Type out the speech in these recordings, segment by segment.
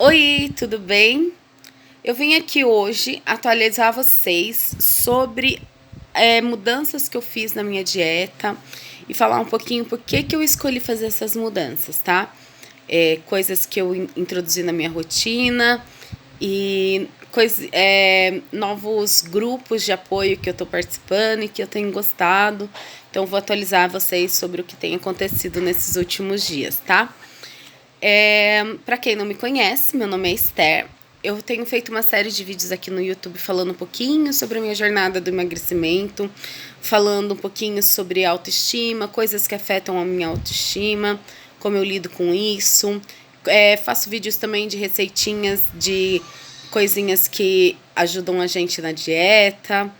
Oi, tudo bem? Eu vim aqui hoje atualizar vocês sobre mudanças que eu fiz na minha dieta e falar um pouquinho por que eu escolhi fazer essas mudanças, tá? Coisas que eu introduzi na minha rotina e novos grupos de apoio que eu tô participando e que eu tenho gostado. Então, vou atualizar vocês sobre o que tem acontecido nesses últimos dias, tá? Para quem não me conhece, meu nome é Esther. Eu tenho feito uma série de vídeos aqui no YouTube falando um pouquinho sobre a minha jornada do emagrecimento, falando um pouquinho sobre autoestima, coisas que afetam a minha autoestima, como eu lido com isso. Faço vídeos também de receitinhas, de coisinhas que ajudam a gente na dieta.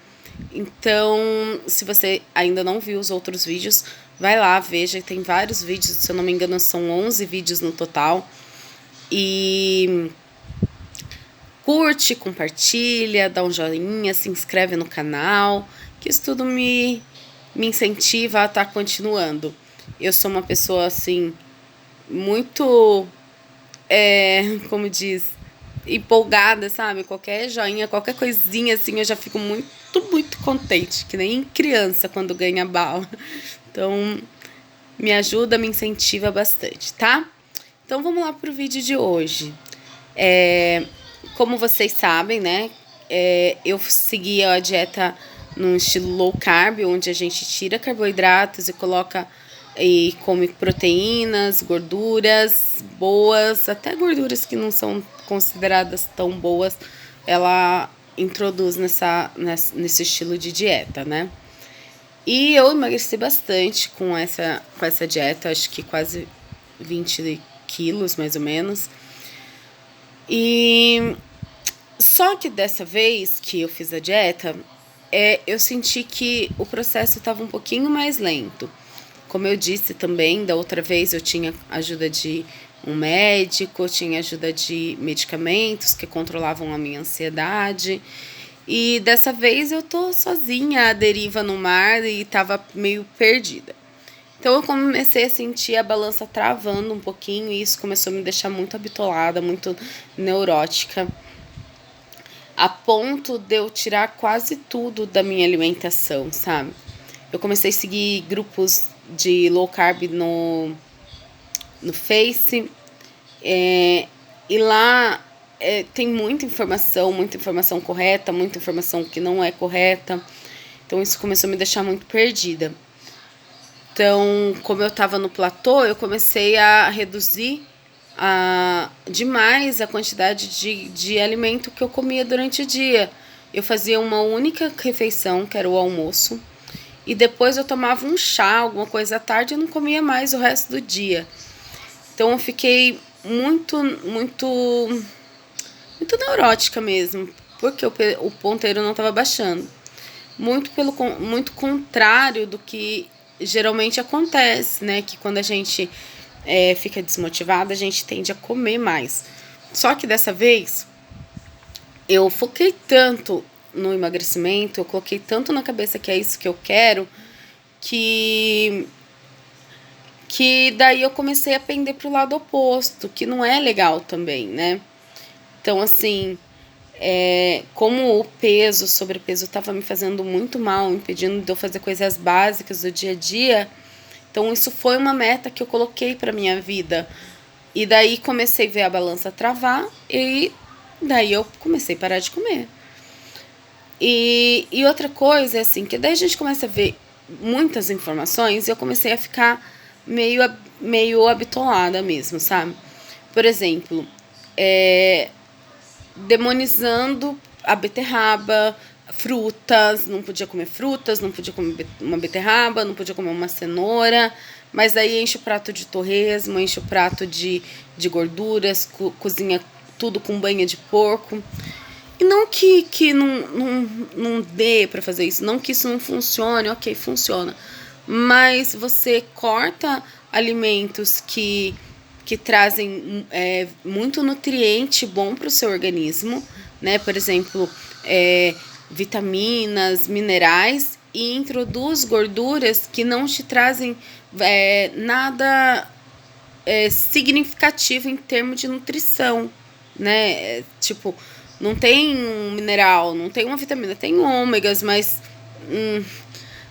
Então, se você ainda não viu os outros vídeos, vai lá, veja, tem vários vídeos, se eu não me engano são 11 vídeos no total. E curte, compartilha, dá um joinha, se inscreve no canal, que isso tudo me incentiva a estar continuando. Eu sou uma pessoa, assim, muito, como diz, empolgada, sabe? Qualquer joinha, qualquer coisinha, assim, eu já fico muito contente, que nem criança quando ganha bala. Então, me ajuda, me incentiva bastante, tá? Então, vamos lá pro vídeo de hoje. Como vocês sabem, né? Eu seguia a dieta num estilo low carb, onde a gente tira carboidratos e coloca e come proteínas, gorduras boas, até gorduras que não são consideradas tão boas, ela introduz nesse estilo de dieta, né? E eu emagreci bastante com essa dieta, acho que quase 20 quilos, mais ou menos. E só que dessa vez que eu fiz a dieta, eu senti que o processo estava um pouquinho mais lento. Como eu disse também, da outra vez eu tinha ajuda de um médico, tinha ajuda de medicamentos que controlavam a minha ansiedade. E dessa vez eu tô sozinha à deriva no mar e tava meio perdida. Então eu comecei a sentir a balança travando um pouquinho e isso começou a me deixar muito bitolada, muito neurótica, a ponto de eu tirar quase tudo da minha alimentação, sabe? Eu comecei a seguir grupos de low carb no Face, e lá tem muita informação correta, muita informação que não é correta. Então isso começou a me deixar muito perdida. Então, como eu estava no platô, eu comecei a reduzir demais a quantidade de alimento que eu comia durante o dia. Eu fazia uma única refeição, que era o almoço, e depois eu tomava um chá, alguma coisa à tarde, e não comia mais o resto do dia. Então eu fiquei muito neurótica mesmo, porque o ponteiro não estava baixando. Muito contrário do que geralmente acontece, né? Que quando a gente fica desmotivada, a gente tende a comer mais. Só que dessa vez, eu foquei tanto no emagrecimento, eu coloquei tanto na cabeça que é isso que eu quero, que daí eu comecei a pender pro lado oposto, que não é legal também, né? Então, assim, como o sobrepeso estava me fazendo muito mal, impedindo de eu fazer coisas básicas do dia a dia, então isso foi uma meta que eu coloquei para minha vida. E daí comecei a ver a balança travar e daí eu comecei a parar de comer. E outra coisa é assim, que daí a gente começa a ver muitas informações e eu comecei a ficar meio habitolada mesmo, sabe? Por exemplo, demonizando a beterraba, frutas, não podia comer frutas, não podia comer uma beterraba, não podia comer uma cenoura, mas daí enche o prato de torresmo, enche o prato de gorduras, cozinha tudo com banha de porco. E não que não dê para fazer isso, não que isso não funcione, ok, funciona, mas você corta alimentos que trazem muito nutriente bom para o seu organismo, né? Por exemplo, vitaminas, minerais, e introduz gorduras que não te trazem nada significativo em termos de nutrição, né? Tipo, não tem um mineral, não tem uma vitamina, tem ômegas, mas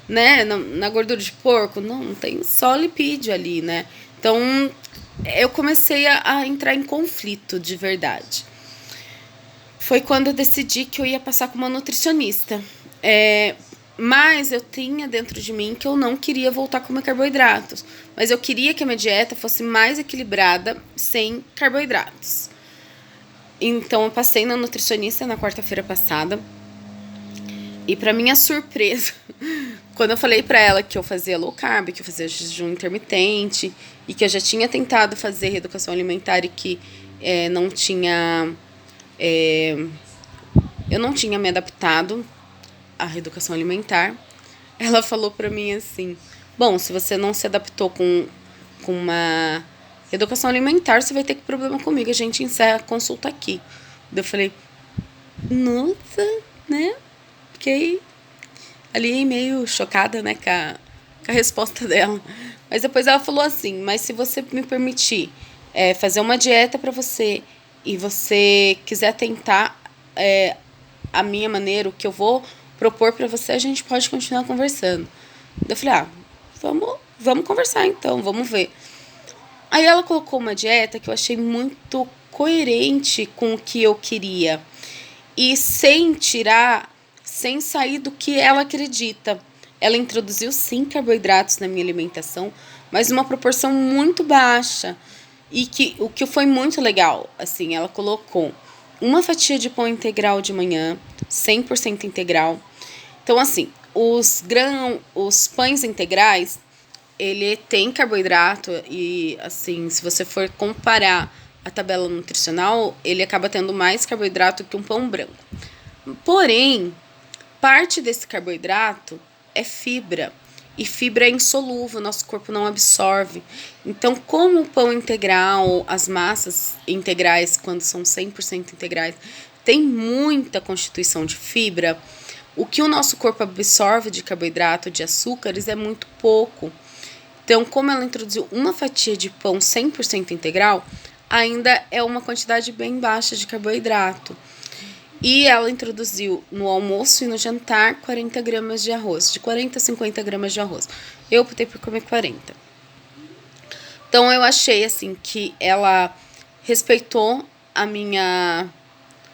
né, na gordura de porco, não tem só lipídio ali, né? Então, eu comecei a entrar em conflito de verdade. Foi quando eu decidi que eu ia passar com uma nutricionista. Mas eu tinha dentro de mim que eu não queria voltar a comer carboidratos. Mas eu queria que a minha dieta fosse mais equilibrada sem carboidratos. Então, eu passei na nutricionista na quarta-feira passada. E pra minha surpresa, quando eu falei pra ela que eu fazia low carb, que eu fazia jejum intermitente e que eu já tinha tentado fazer reeducação alimentar e que não tinha... eu não tinha me adaptado à reeducação alimentar, ela falou pra mim assim, bom, se você não se adaptou com uma reeducação alimentar, você vai ter que problema comigo, a gente encerra a consulta aqui. Eu falei, nossa, né? Fiquei ali meio chocada, né, com a resposta dela. Mas depois ela falou assim, mas se você me permitir fazer uma dieta pra você e você quiser tentar a minha maneira, o que eu vou propor pra você, a gente pode continuar conversando. Eu falei, vamos conversar então, vamos ver. Aí ela colocou uma dieta que eu achei muito coerente com o que eu queria. E sem sair do que ela acredita. Ela introduziu sim carboidratos na minha alimentação, mas uma proporção muito baixa. E o que foi muito legal, assim, ela colocou uma fatia de pão integral de manhã, 100% integral. Então, assim, os pães integrais, ele tem carboidrato e, assim, se você for comparar a tabela nutricional, ele acaba tendo mais carboidrato que um pão branco. Porém, parte desse carboidrato é fibra. E fibra é insolúvel, nosso corpo não absorve. Então, como o pão integral, as massas integrais, quando são 100% integrais, tem muita constituição de fibra, o que o nosso corpo absorve de carboidrato, de açúcares, é muito pouco. Então, como ela introduziu uma fatia de pão 100% integral, ainda é uma quantidade bem baixa de carboidrato. E ela introduziu no almoço e no jantar 40 gramas de arroz, de 40 a 50 gramas de arroz. Eu optei por comer 40. Então, eu achei assim que ela respeitou a minha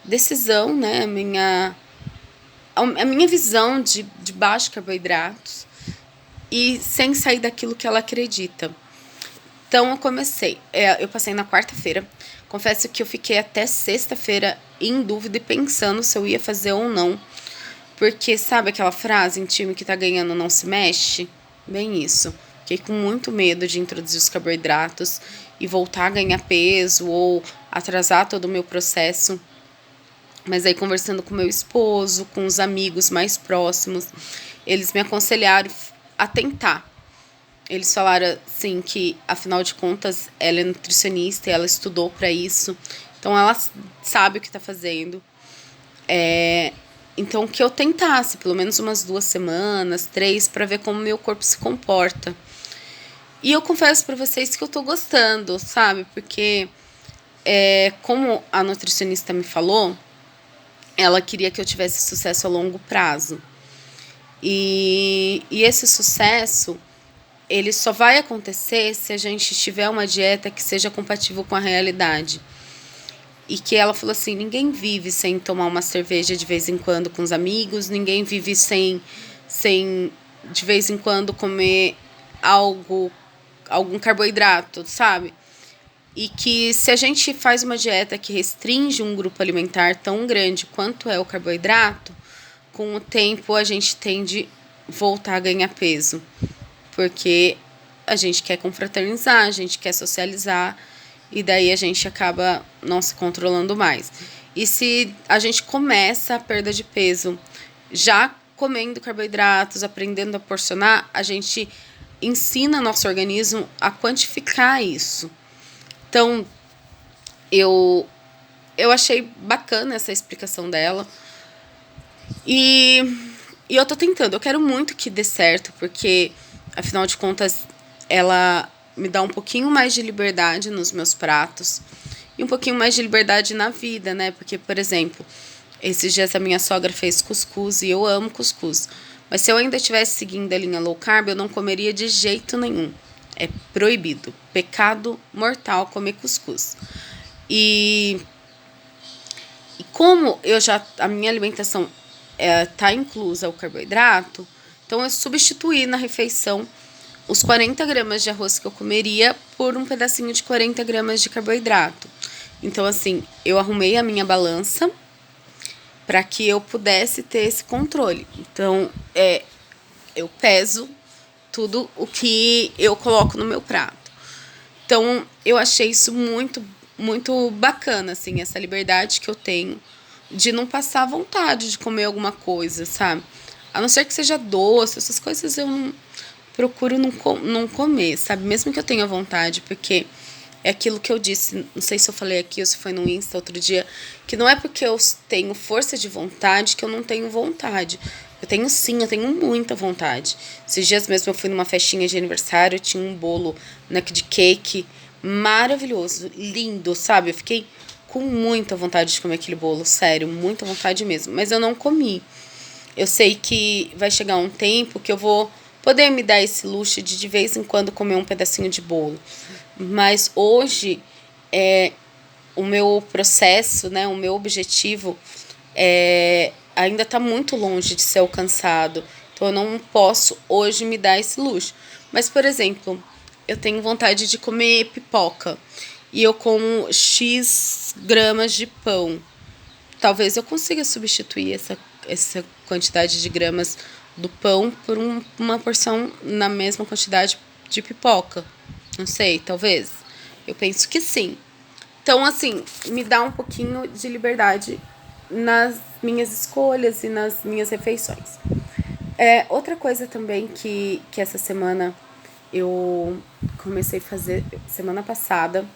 decisão, né? A minha visão de baixo carboidratos e sem sair daquilo que ela acredita. Então, eu comecei. Eu passei na quarta-feira. Confesso que eu fiquei até sexta-feira em dúvida e pensando se eu ia fazer ou não. Porque, sabe aquela frase, em time que tá ganhando não se mexe? Bem isso. Fiquei com muito medo de introduzir os carboidratos e voltar a ganhar peso ou atrasar todo o meu processo. Mas aí, conversando com meu esposo, com os amigos mais próximos, eles me aconselharam a tentar. Eles falaram, assim, que, afinal de contas, ela é nutricionista e ela estudou para isso. Então, ela sabe o que tá fazendo. Então, que eu tentasse, pelo menos umas 2 semanas, 3, para ver como meu corpo se comporta. E eu confesso para vocês que eu tô gostando, sabe? Porque, como a nutricionista me falou, ela queria que eu tivesse sucesso a longo prazo. E esse sucesso, ele só vai acontecer se a gente tiver uma dieta que seja compatível com a realidade. E que ela falou assim, ninguém vive sem tomar uma cerveja de vez em quando com os amigos, ninguém vive sem de vez em quando comer algum carboidrato, sabe? E que se a gente faz uma dieta que restringe um grupo alimentar tão grande quanto é o carboidrato, com o tempo a gente tende a voltar a ganhar peso. Porque a gente quer confraternizar, a gente quer socializar, e daí a gente acaba não se controlando mais. E se a gente começa a perda de peso já comendo carboidratos, aprendendo a porcionar, a gente ensina nosso organismo a quantificar isso. Então, eu achei bacana essa explicação dela. E eu tô tentando, eu quero muito que dê certo, porque, afinal de contas, ela me dá um pouquinho mais de liberdade nos meus pratos. e um pouquinho mais de liberdade na vida, né? Porque, por exemplo, esses dias a minha sogra fez cuscuz e eu amo cuscuz. Mas se eu ainda estivesse seguindo a linha low carb, eu não comeria de jeito nenhum. É proibido. Pecado mortal comer cuscuz. E como a minha alimentação tá inclusa o carboidrato, então eu substituí na refeição os 40 gramas de arroz que eu comeria por um pedacinho de 40 gramas de carboidrato. Então, assim, eu arrumei a minha balança para que eu pudesse ter esse controle. Então, eu peso tudo o que eu coloco no meu prato. Então, eu achei isso muito, muito bacana, assim, essa liberdade que eu tenho de não passar vontade de comer alguma coisa, sabe? A não ser que seja doce, essas coisas eu não procuro não comer, sabe? Mesmo que eu tenha vontade, porque é aquilo que eu disse, não sei se eu falei aqui ou se foi no Insta outro dia, que não é porque eu tenho força de vontade que eu não tenho vontade. Eu tenho sim, eu tenho muita vontade. Esses dias mesmo eu fui numa festinha de aniversário, tinha um bolo de cake maravilhoso, lindo, sabe? Eu fiquei com muita vontade de comer aquele bolo, sério, muita vontade mesmo. Mas eu não comi. Eu sei que vai chegar um tempo que eu vou poder me dar esse luxo de vez em quando comer um pedacinho de bolo. Mas hoje, o meu processo, né, o meu objetivo ainda está muito longe de ser alcançado. Então eu não posso hoje me dar esse luxo. Mas, por exemplo, eu tenho vontade de comer pipoca e eu como X gramas de pão. Talvez eu consiga substituir essa quantidade de gramas do pão por uma porção na mesma quantidade de pipoca. Não sei, talvez. Eu penso que sim. Então, assim, me dá um pouquinho de liberdade nas minhas escolhas e nas minhas refeições. Outra coisa também que essa semana eu comecei a fazer, semana passada,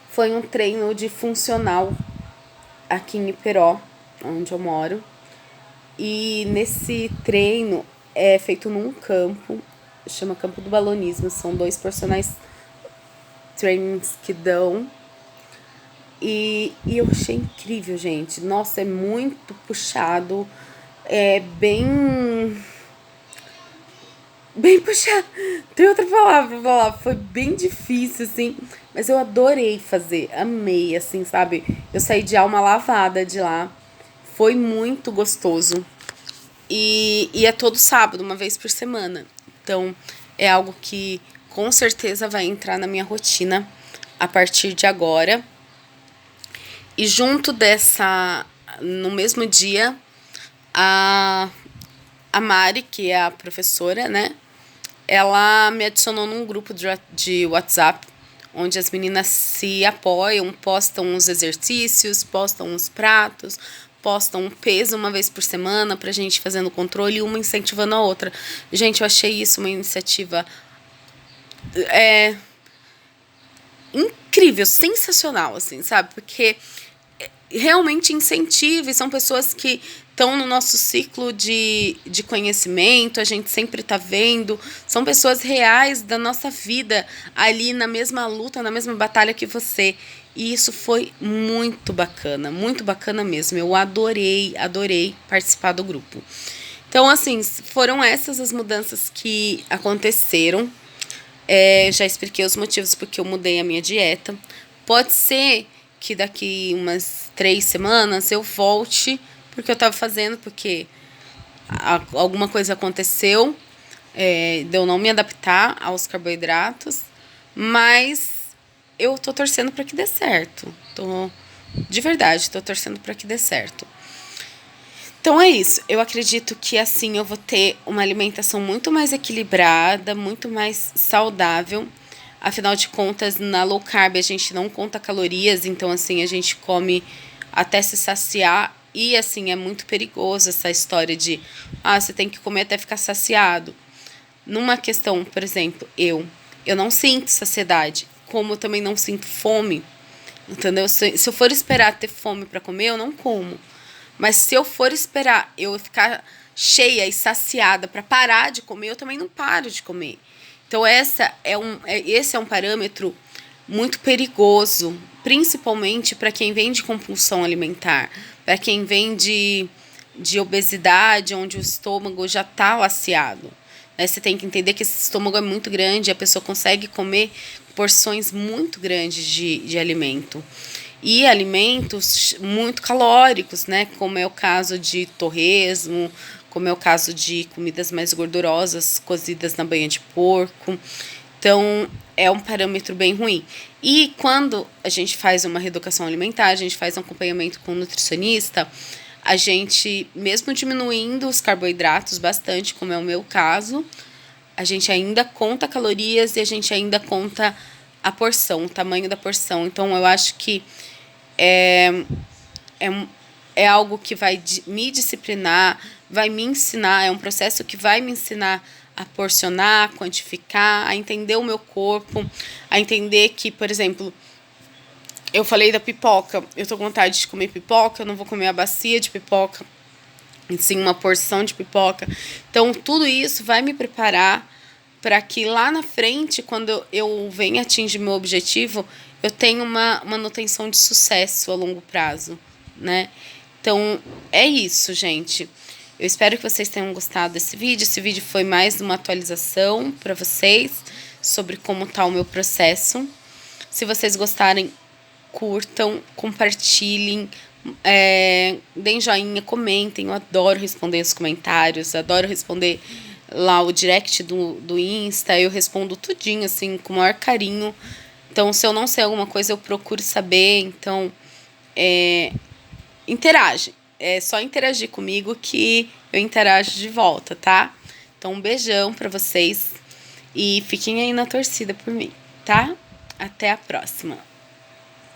foi um treino de funcional aqui em Iperó, onde eu moro. E nesse treino é feito num campo, chama Campo do Balonismo. São 2 personagens trainings que dão. E eu achei incrível, gente. Nossa, é muito puxado. É bem puxado. Tem outra palavra pra falar. Foi bem difícil, assim. Mas eu adorei fazer. Amei, assim, sabe? Eu saí de alma lavada de lá. Foi muito gostoso. E é todo sábado, uma vez por semana. Então, é algo que com certeza vai entrar na minha rotina a partir de agora. E junto no mesmo dia, a Mari, que é a professora, né? Ela me adicionou num grupo de WhatsApp, onde as meninas se apoiam, postam os exercícios, postam os pratos, postam um peso uma vez por semana pra gente fazendo controle e uma incentivando a outra. Gente, eu achei isso uma iniciativa incrível, sensacional, assim, sabe? Porque realmente incentiva e são pessoas que estão no nosso ciclo de conhecimento, a gente sempre está vendo, são pessoas reais da nossa vida ali na mesma luta, na mesma batalha que você. E isso foi muito bacana mesmo. Eu adorei participar do grupo. Então, assim, foram essas as mudanças que aconteceram. Já expliquei os motivos porque eu mudei a minha dieta. Pode ser que daqui umas 3 semanas eu volte porque eu estava fazendo, porque alguma coisa aconteceu, de eu não me adaptar aos carboidratos, mas eu tô torcendo para que dê certo. De verdade, tô torcendo para que dê certo. Então é isso. Eu acredito que assim eu vou ter uma alimentação muito mais equilibrada, muito mais saudável. Afinal de contas, na low carb a gente não conta calorias, então assim a gente come até se saciar e assim é muito perigoso essa história de você tem que comer até ficar saciado. Numa questão, por exemplo, eu não sinto saciedade, como eu também não sinto fome. Entendeu? Se eu for esperar ter fome para comer, eu não como. Mas se eu for esperar eu ficar cheia e saciada para parar de comer, eu também não paro de comer. Então esse é um parâmetro muito perigoso, principalmente para quem vem de compulsão alimentar, para quem vem de obesidade, onde o estômago já está laceado. Né? Você tem que entender que esse estômago é muito grande, a pessoa consegue comer porções muito grandes de alimento. E alimentos muito calóricos, né? Como é o caso de torresmo, como é o caso de comidas mais gordurosas, cozidas na banha de porco. Então, é um parâmetro bem ruim. E quando a gente faz uma reeducação alimentar, a gente faz um acompanhamento com um nutricionista, a gente, mesmo diminuindo os carboidratos bastante, como é o meu caso, a gente ainda conta calorias e a gente ainda conta a porção, o tamanho da porção. Então, eu acho que é algo que vai me disciplinar, vai me ensinar, é um processo que vai me ensinar a porcionar, a quantificar, a entender o meu corpo, a entender que, por exemplo, eu falei da pipoca, eu tô com vontade de comer pipoca, eu não vou comer a bacia de pipoca, e sim uma porção de pipoca. Então, tudo isso vai me preparar para que lá na frente, quando eu venha atingir meu objetivo, eu tenha uma manutenção de sucesso a longo prazo, né? Então, é isso, gente. Eu espero que vocês tenham gostado desse vídeo. Esse vídeo foi mais uma atualização para vocês sobre como está o meu processo. Se vocês gostarem, curtam, compartilhem, deem joinha, comentem. Eu adoro responder os comentários, adoro responder lá o direct do Insta. Eu respondo tudinho, assim, com o maior carinho. Então, se eu não sei alguma coisa, eu procuro saber. Então, interage. É só interagir comigo que eu interajo de volta, tá? Então, um beijão pra vocês e fiquem aí na torcida por mim, tá? Até a próxima.